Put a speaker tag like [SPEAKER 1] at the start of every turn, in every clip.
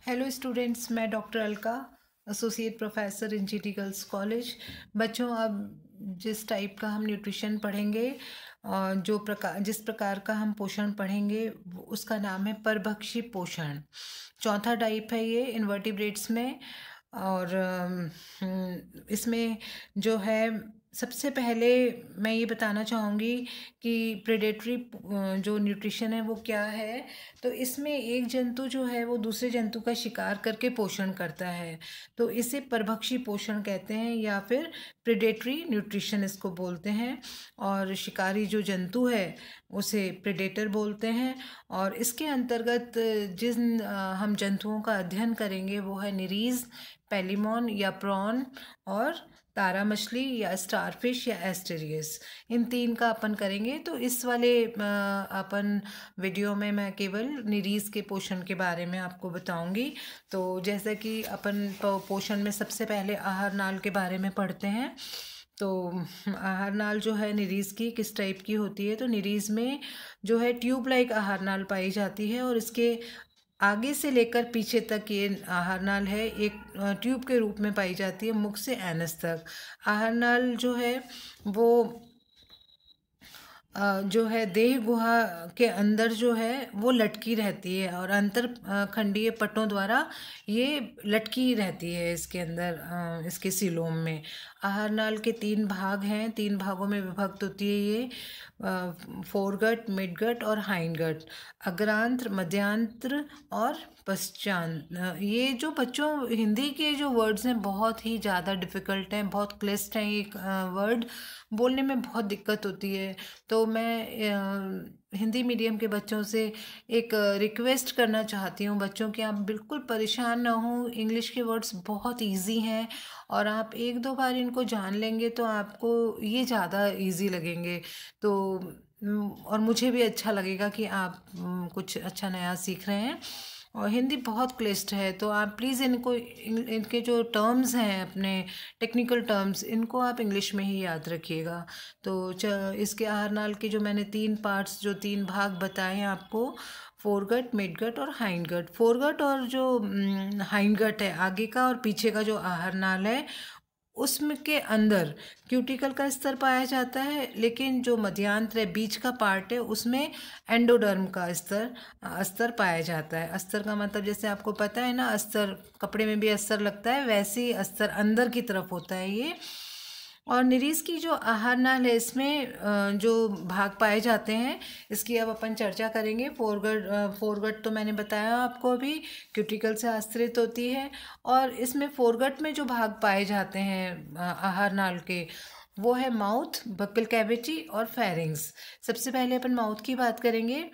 [SPEAKER 1] Hello students, मैं doctor Alka, associate professor in GT girls college. बच्चों, अब जिस टाइप का हम न्यूट्रिशन पढ़ेंगे, जिस प्रकार का हम पोषण पढ़ेंगे, उसका नाम है परभक्षी पोषण। चौथा टाइप है ये इन्वर्टिब्रेट्स में। और इसमें जो है, सबसे पहले मैं ये बताना चाहूँगी कि प्रेडेटरी जो न्यूट्रिशन है वो क्या है। तो इसमें एक जंतु जो है वो दूसरे जंतु का शिकार करके पोषण करता है, तो इसे परभक्षी पोषण कहते हैं या फिर प्रेडेटरी न्यूट्रिशन इसको बोलते हैं। और शिकारी जो जंतु है उसे प्रेडेटर बोलते हैं। और इसके अंतर्गत जिन हम जंतुओं का अध्ययन करेंगे वो है निरीज, पेलिमोन या प्रॉन, और तारा मछली या स्टारफिश या एस्टेरियस। इन तीन का अपन करेंगे। तो इस वाले अपन वीडियो में मैं केवल निरीज के पोषण के बारे में आपको बताऊंगी। तो जैसा कि अपन पोषण में सबसे पहले आहार नाल के बारे में पढ़ते हैं। तो आहार नाल जो है निरीज की किस टाइप की होती है, तो निरीज में जो है ट्यूब लाइक आहार नाल पाई जाती है, और इसके आगे से लेकर पीछे तक ये आहार नाल है एक ट्यूब के रूप में पाई जाती है, मुख से एनस तक। आहार नाल जो है वो जो है देह गुहा के अंदर जो है वो लटकी रहती है, और अंतर खंडीय पट्टों द्वारा ये लटकी रहती है इसके अंदर, इसके सीलोम में। आहार नाल के 3 भाग हैं, 3 भागों में विभक्त होती है ये, फोरगट, मिडगट और हाइंडगट, अग्रांत्र, मध्यांत्र और पश्चात। ये जो बच्चों हिंदी के जो वर्ड्स हैं बहुत ही ज़्यादा डिफ़िकल्ट हैं, बहुत क्लिष्ट हैं, ये वर्ड बोलने में बहुत दिक्कत होती है। तो मैं हिंदी मीडियम के बच्चों से एक रिक्वेस्ट करना चाहती हूँ बच्चों कि आप बिल्कुल परेशान ना हो, इंग्लिश के वर्ड्स बहुत इजी हैं, और आप 1-2 बार इनको जान लेंगे तो आपको ये ज़्यादा इजी लगेंगे। तो और मुझे भी अच्छा लगेगा कि आप कुछ अच्छा नया सीख रहे हैं। और हिंदी बहुत क्लिष्ट है, तो आप प्लीज़ इनको इनके जो टर्म्स हैं, अपने टेक्निकल टर्म्स, इनको आप इंग्लिश में ही याद रखिएगा। तो इसके आहार नाल के जो मैंने 3 पार्ट्स, जो 3 भाग बताए हैं आपको, फोरगट, मिडगट और हाइंडगट। फोरगट और जो हाइंडगट है, आगे का और पीछे का जो आहार नाल है, उसमें के अंदर क्यूटिकल का स्तर पाया जाता है, लेकिन जो मध्यांतर है, बीच का पार्ट है, उसमें एंडोडर्म का अस्तर पाया जाता है। अस्तर का मतलब जैसे आपको पता है ना, अस्तर कपड़े में भी अस्तर लगता है, वैसे ही अस्तर अंदर की तरफ होता है ये। और निरीज की जो आहार नाल है, इसमें जो भाग पाए जाते हैं, इसकी अब अपन चर्चा करेंगे। फोरगट तो मैंने बताया आपको अभी, क्यूटिकल से आश्रित होती है। और इसमें फोरगट में जो भाग पाए जाते हैं आहार नाल के, वो है माउथ, बक्कल कैविटी और फेरिंग्स। सबसे पहले अपन माउथ की बात करेंगे।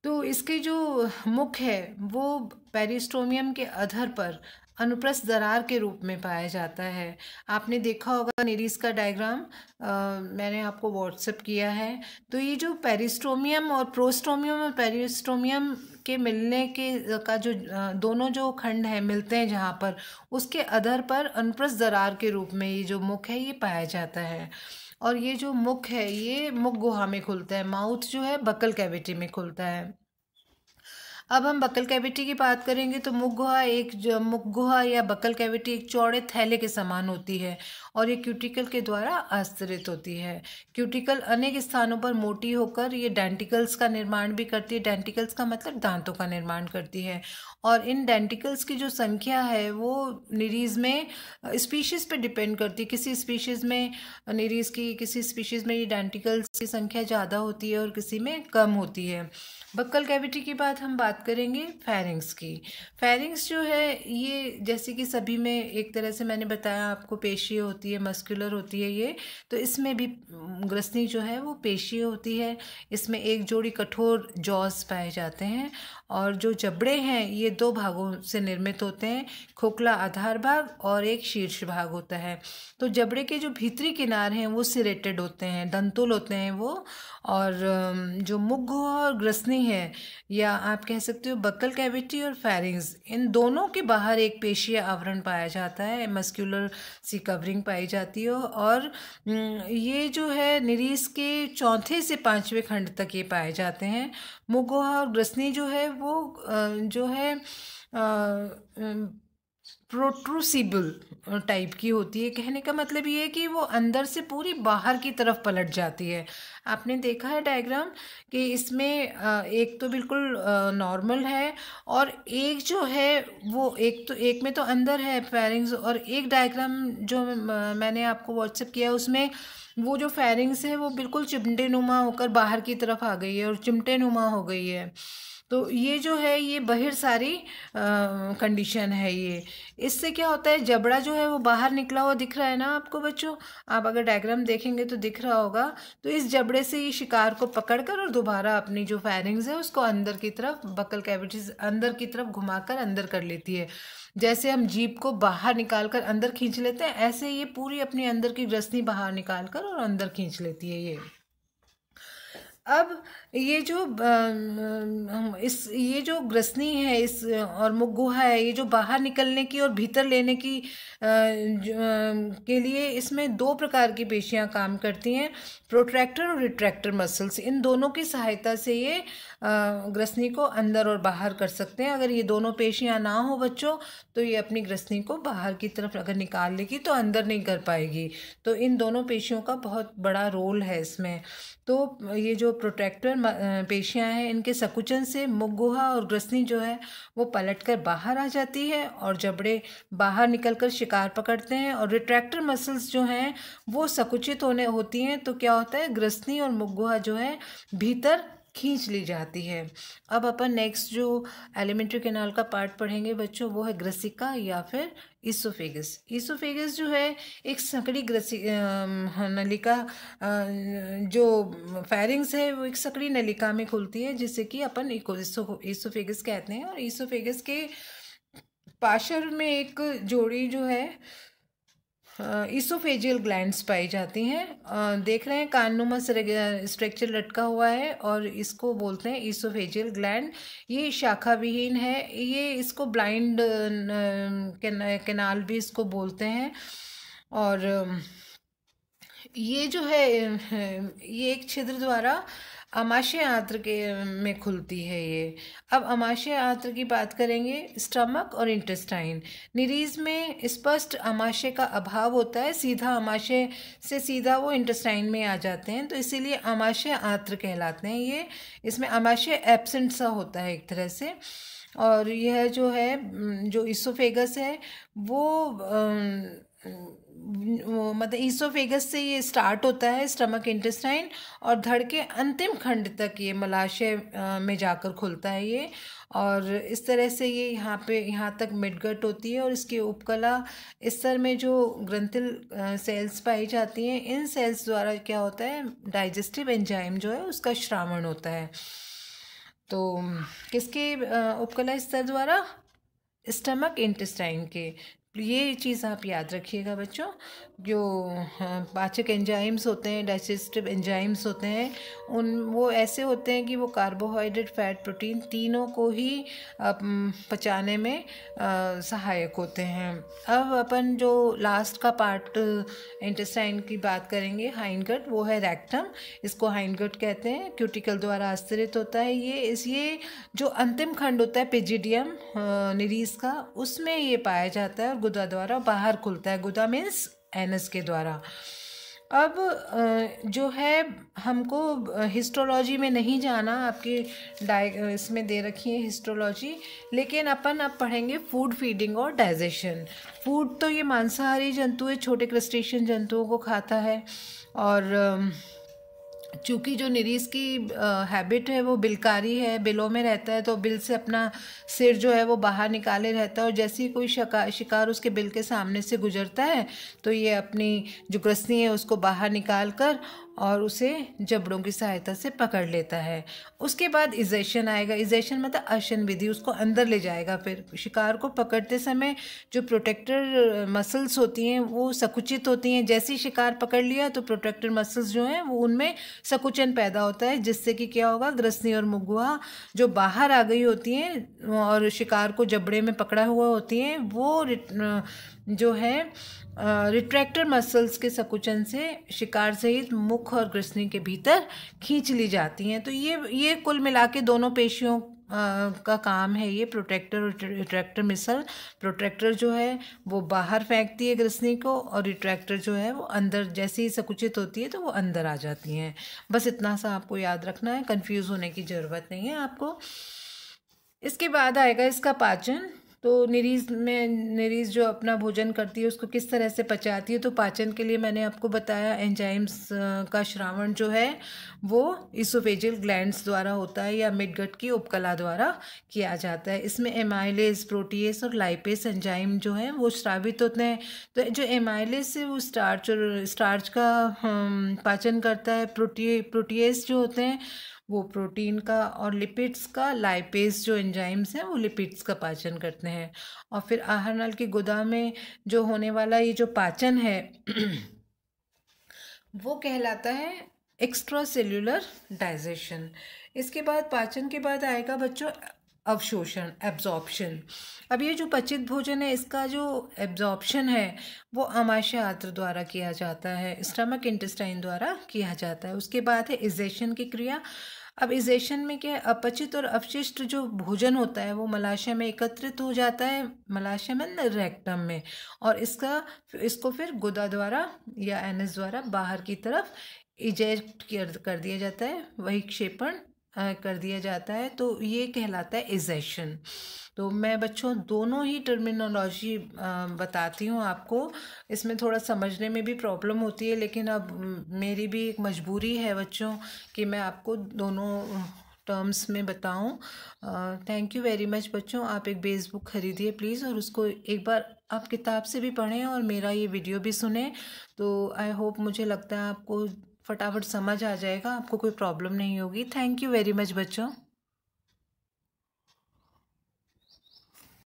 [SPEAKER 1] तो इसके जो मुख है वो पेरिस्टोमियम के अधर पर अनुप्रस्थ दरार के रूप में पाया जाता है। आपने देखा होगा निरीज का डायग्राम, मैंने आपको व्हाट्सएप किया है। तो ये जो पेरिस्टोमियम और प्रोस्टोमियम और पेरिस्टोमियम के मिलने के का जो दोनों जो खंड हैं मिलते हैं जहाँ पर, उसके अधर पर अनुप्रस्थ दरार के रूप में ये जो मुख है ये पाया जाता है। और ये जो मुख है ये मुख गुहा में खुलता है, माउथ जो है बक्कल कैविटी में खुलता है। अब हम बक्कल कैविटी की बात करेंगे तो मुख गुहा या बक्कल कैविटी एक चौड़े थैले के समान होती है, और ये क्यूटिकल के द्वारा आस्तरित होती है। क्यूटिकल अनेक स्थानों पर मोटी होकर ये डेंटिकल्स का निर्माण भी करती है। डेंटिकल्स का मतलब दांतों का निर्माण करती है। और इन डेंटिकल्स की जो संख्या है वो निरीज में स्पीशीज़ पे डिपेंड करती है। किसी स्पीशीज़ में निरीज की, किसी स्पीशीज़ में ये डेंटिकल्स की संख्या ज़्यादा होती है और किसी में कम होती है। बक्कल कैविटी की हम बात करेंगे फेरिंग्स की। फेरिंग्स जो है ये जैसे कि सभी में एक तरह से मैंने बताया आपको, पेशीय होती है, मस्कुलर होती है ये। तो इसमें भी ग्रसनी जो है वो पेशीय होती है। इसमें एक जोड़ी कठोर जॉज पाए जाते हैं, और जो जबड़े हैं ये 2 भागों से निर्मित होते हैं, खोखला आधार भाग और एक शीर्ष भाग होता है। तो जबड़े के जो भीतरी किनारे हैं वो सिरेटेड होते हैं, दंतुल होते हैं वो। और जो मुख गुहा और ग्रसनी है, या आप कह सकते हो बक्कल कैविटी और फेरिंग्स, इन दोनों के बाहर एक पेशीय आवरण पाया जाता है, मस्कुलर सी कवरिंग पाई जाती है। और ये जो है निरीज के चौथे से 5वें खंड तक ये पाए जाते हैं। मुख गुहा और ग्रसनी जो है वो जो है प्रोट्रूसिबल टाइप की होती है। कहने का मतलब ये है कि वो अंदर से पूरी बाहर की तरफ पलट जाती है। आपने देखा है डायग्राम कि इसमें एक तो बिल्कुल नॉर्मल है, और एक जो है वो एक में तो अंदर है फेरिंग्स, और एक डायग्राम जो मैंने आपको व्हाट्सएप किया उसमें वो जो फेरिंग्स है वो बिल्कुल चिमटे नुमा होकर बाहर की तरफ आ गई है और चिमटे नुमा हो गई है। तो ये जो है ये बहिर्सारी कंडीशन है ये। इससे क्या होता है, जबड़ा जो है वो बाहर निकला हुआ दिख रहा है ना आपको बच्चों, आप अगर डायग्राम देखेंगे तो दिख रहा होगा। तो इस जबड़े से ये शिकार को पकड़कर और दोबारा अपनी जो फेरिंग्स है उसको अंदर की तरफ, बकल कैविटीज अंदर की तरफ घुमाकर अंदर कर लेती है। जैसे हम जीभ को बाहर निकाल कर अंदर खींच लेते हैं, ऐसे ये पूरी अपनी अंदर की ग्रसनी बाहर निकाल कर और अंदर खींच लेती है ये। अब ये जो ये जो ग्रसनी है इस और मुख गुहा है, ये जो बाहर निकलने की और भीतर लेने की के लिए इसमें दो प्रकार की पेशियां काम करती हैं, प्रोट्रैक्टर और रिट्रैक्टर मसल्स। इन दोनों की सहायता से ये ग्रसनी को अंदर और बाहर कर सकते हैं। अगर ये दोनों पेशियां ना हो बच्चों तो ये अपनी ग्रसनी को बाहर की तरफ अगर निकाल लेगी तो अंदर नहीं कर पाएगी। तो इन दोनों पेशियों का बहुत बड़ा रोल है इसमें। तो ये जो प्रोट्रैक्टर पेशियां हैं इनके सकुचन से मुख गुहा और ग्रसनी जो है वो पलटकर बाहर आ जाती है और जबड़े बाहर निकलकर शिकार पकड़ते हैं। और रिट्रैक्टर मसल्स जो हैं वो सकुचित होती हैं, तो क्या होता है, ग्रसनी और मुख गुहा जो है भीतर खींच ली जाती है। अब अपन नेक्स्ट जो एलिमेंट्री कैनाल का पार्ट पढ़ेंगे बच्चों वो है ग्रसिका या फिर ईसोफेगस। ईसोफेगस जो है एक सकड़ी नलिका, जो फेरिंग्स है वो एक सकड़ी नलिका में खुलती है जिससे कि अपन ईसोफेगस कहते हैं। और ईसोफेगस के पार्श्व में एक जोड़ी जो है ईसोफेजियल ग्लैंड्स पाई जाती हैं। देख रहे हैं काननुमा स्ट्रक्चर लटका हुआ है और इसको बोलते हैं ईसोफेजियल ग्लैंड। ये शाखा विहीन है, ये इसको ब्लाइंड कैनाल भी इसको बोलते हैं। और ये जो है ये एक छिद्र द्वारा आमाशय आंत्र के में खुलती है ये। अब आमाशय आंत्र की बात करेंगे, स्टमक और इंटेस्टाइन। निरीज में स्पष्ट आमाशय का अभाव होता है, सीधा आमाशय से सीधा वो इंटेस्टाइन में आ जाते हैं, तो इसीलिए आमाशय आंत्र कहलाते हैं ये। इसमें आमाशय एब्सेंट सा होता है एक तरह से। और यह जो है जो ईसोफेगस है वो मतलब ईसोफेगस से ये स्टार्ट होता है, स्टमक इंटेस्टाइन, और धड़ के अंतिम खंड तक ये मलाशय में जाकर खुलता है ये। और इस तरह से ये यहाँ तक मिडगट होती है। और इसकी उपकला स्तर में जो ग्रंथिल सेल्स पाई जाती हैं, इन सेल्स द्वारा क्या होता है, डाइजेस्टिव एंजाइम जो है उसका श्रावण होता है। तो किसके उपकला स्तर द्वारा, स्टमक इंटेस्टाइन के। ये चीज़ आप याद रखिएगा बच्चों। जो पाचक एंजाइम्स होते हैं, डाइजेस्टिव एंजाइम्स होते हैं, वो ऐसे होते हैं कि वो कार्बोहाइड्रेट, फैट, प्रोटीन तीनों को ही पचाने में सहायक होते हैं। अब अपन जो लास्ट का पार्ट इंटेस्टाइन की बात करेंगे, हाइंडगट, वो है रेक्टम। इसको हाइंडगट कहते हैं, क्यूटिकल द्वारा आस्तरित होता है ये जो अंतिम खंड होता है पिजिडियम निरीज का, उसमें ये पाया जाता है और गुदा द्वारा बाहर खुलता है। गुदा मीन्स एनस के द्वारा। अब जो है हमको हिस्टोलॉजी में नहीं जाना, आपकी इसमें दे रखी है हिस्टोलॉजी, लेकिन अपन अब पढ़ेंगे फूड फीडिंग और डाइजेशन। फूड तो ये मांसाहारी जंतु है, छोटे क्रस्टेशियन जंतुओं को खाता है। और चूँकि जो निरीज की हैबिट है वो बिलकारी है, बिलों में रहता है, तो बिल से अपना सिर जो है वो बाहर निकाले रहता है। और जैसे ही कोई शिकार उसके बिल के सामने से गुजरता है तो ये अपनी जो ग्रसनी है उसको बाहर निकाल कर और उसे जबड़ों की सहायता से पकड़ लेता है। उसके बाद इजेशन आएगा। इजेशन मतलब आसन विधि, उसको अंदर ले जाएगा। फिर शिकार को पकड़ते समय जो प्रोटेक्टर मसल्स होती हैं वो संकुचित होती हैं। जैसे ही शिकार पकड़ लिया तो प्रोटेक्टर मसल्स जो हैं वो उनमें संकुचन पैदा होता है, जिससे कि क्या होगा, ग्रसनी और मुख गुहा जो बाहर आ गई होती हैं और शिकार को जबड़े में पकड़ा हुआ होती हैं, वो जो है रिट्रैक्टर मसल्स के संकुचन से शिकार सहित मुख और ग्रसनी के भीतर खींच ली जाती हैं। तो ये कुल मिला के दोनों पेशियों का काम है ये प्रोटेक्टर और रिट्रैक्टर मिसल। प्रोटेक्टर जो है वो बाहर फेंकती है ग्रसनी को, और रिट्रैक्टर जो है वो अंदर, जैसे ही संकुचित होती है तो वो अंदर आ जाती हैं। बस इतना सा आपको याद रखना है, कंफ्यूज होने की ज़रूरत नहीं है आपको। इसके बाद आएगा इसका पाचन। तो निरीज जो अपना भोजन करती है उसको किस तरह से पचाती है, तो पाचन के लिए मैंने आपको बताया एंजाइम्स का श्रावण जो है वो इसोफेजियल ग्लैंड्स द्वारा होता है या मिडगट की उपकला द्वारा किया जाता है। इसमें एमाइलेज, प्रोटीएस और लाइपेस एंजाइम जो है वो स्रावित होते हैं। तो जो एमाइलेज से वो स्टार्च का पाचन करता है। प्रोटीएस जो होते हैं वो प्रोटीन का, और लिपिड्स का लाइपेज जो एंजाइम्स हैं वो लिपिड्स का पाचन करते हैं। और फिर आहार नल की गुदा में जो होने वाला ये जो पाचन है वो कहलाता है एक्स्ट्रा सेल्यूलर डाइजेशन। इसके बाद पाचन के बाद आएगा बच्चों अवशोषण, एब्जॉर्प्शन। अब ये जो पचित भोजन है इसका जो एब्जॉर्प्शन है वो आमाशय आंत्र द्वारा किया जाता है, स्टमक इंटेस्टाइन द्वारा किया जाता है। उसके बाद है इजेशन की क्रिया। अब इजेशन में क्या है, अपचित और अवशिष्ट जो भोजन होता है वो मलाशय में एकत्रित हो जाता है, मलाशय में रेक्टम में, और इसको फिर गुदा द्वारा या एनस द्वारा बाहर की तरफ इजेक्ट कर दिया जाता है, वही क्षेपण कर दिया जाता है। तो ये कहलाता है इजेशन। तो मैं बच्चों दोनों ही टर्मिनोलॉजी बताती हूँ आपको। इसमें थोड़ा समझने में भी प्रॉब्लम होती है, लेकिन अब मेरी भी एक मजबूरी है बच्चों कि मैं आपको दोनों टर्म्स में बताऊं। थैंक यू वेरी मच बच्चों। आप एक बेस बुक खरीदिए प्लीज़, और उसको एक बार आप किताब से भी पढ़ें और मेरा ये वीडियो भी सुने। तो आई होप, मुझे लगता है आपको फटाफट समझ आ जाएगा, आपको कोई प्रॉब्लम नहीं होगी। थैंक यू वेरी मच बच्चों।